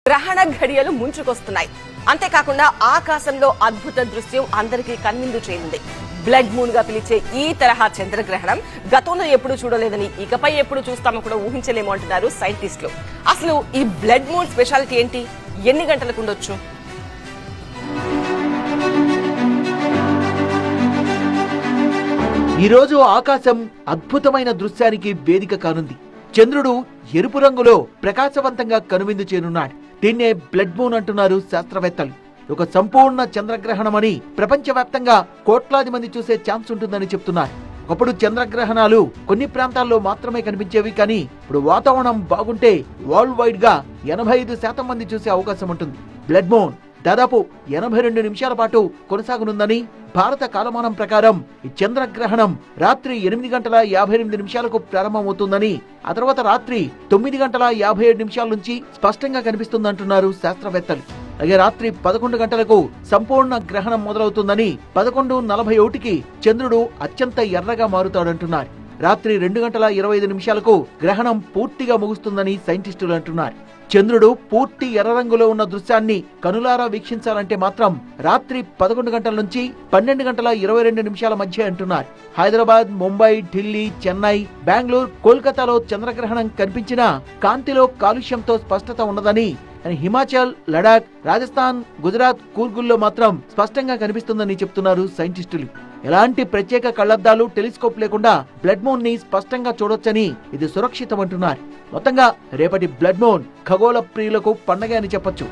గ్రహణ ఘడియలు ముంచుకొస్తున్నాయి. అంతేకాకుండా ఆకాశంలో అద్భుత దృశ్యం అందరికీ కన్విందు చేయనుంది. బ్లడ్ మూన్ గా పిలిచే ఈ తరహా చంద్రగ్రహణం గతంలో ఎప్పుడు చూడలేదని, ఇకపై ఎప్పుడు చూస్తామో కూడా ఊహించలేము అంటున్నారు సైంటిస్టులు. అసలు ఈ బ్లడ్ మూన్ స్పెషాలిటీ ఏంటి? ఎన్ని గంటలకు ఉండొచ్చు? ఈరోజు ఆకాశం అద్భుతమైన దృశ్యానికి వేదిక కానుంది. చంద్రుడు ఎరుపు రంగులో ప్రకాశవంతంగా కనువిందు చేరున్నాడు. దీన్నే బ్లడ్ మూన్ అంటున్నారు శాస్త్రవేత్తలు. ఒక సంపూర్ణ చంద్రగ్రహణమని ప్రపంచవ్యాప్తంగా కోట్లాది మంది చూసే ఛాన్స్ ఉంటుందని చెప్తున్నారు. ఒకప్పుడు చంద్రగ్రహణాలు కొన్ని ప్రాంతాల్లో మాత్రమే కనిపించేవి, కానీ ఇప్పుడు వాతావరణం బాగుంటే వరల్డ్ వైడ్ గా 85% మంది చూసే అవకాశం ఉంటుంది. బ్లడ్ మూన్ దాదాపు 82 నిమిషాల పాటు కొనసాగనుందని భారత కాలమానం ప్రకారం ఈ చంద్రగ్రహణం రాత్రి 8 గంటల 58 నిమిషాలకు ప్రారంభమవుతుందని, ఆ తర్వాత రాత్రి 9 గంటల 57 నిమిషాల నుంచి స్పష్టంగా కనిపిస్తుందంటున్నారు శాస్త్రవేత్తలు. అలాగే రాత్రి 11 గంటలకు సంపూర్ణ గ్రహణం మొదలవుతుందని, 11:41కి చంద్రుడు అత్యంత ఎర్రగా మారుతాడంటున్నారు. రాత్రి 2 గంటల 25 నిమిషాలకు గ్రహణం పూర్తిగా ముగుస్తుందని సైంటిస్టులు అంటున్నారు. చంద్రుడు పూర్తి ఎర్ర రంగులో ఉన్న దృశ్యాన్ని కనులారా వీక్షించాలంటే మాత్రం రాత్రి 11 గంటల నుంచి 12 గంటల 22 నిమిషాల మధ్య అంటున్నారు. హైదరాబాద్, ముంబై, ఢిల్లీ, చెన్నై, బెంగళూరు, కోల్కతాలో చంద్రగ్రహణం కనిపించినా కాంతిలో కాలుష్యంతో స్పష్టత ఉన్నదని, హిమాచల్, లడాక్, రాజస్థాన్, గుజరాత్, కూర్గుల్లో మాత్రం స్పష్టంగా కనిపిస్తుందని చెప్తున్నారు సైంటిస్టులు. ఎలాంటి ప్రత్యేక కళ్లద్దాలు, టెలిస్కోప్ లేకుండా బ్లడ్ మూన్ ని స్పష్టంగా చూడొచ్చని, ఇది సురక్షితమంటున్నారు. మొత్తంగా రేపటి బ్లడ్ మూన్ ఖగోళ ప్రియులకు పండగ అని చెప్పొచ్చు.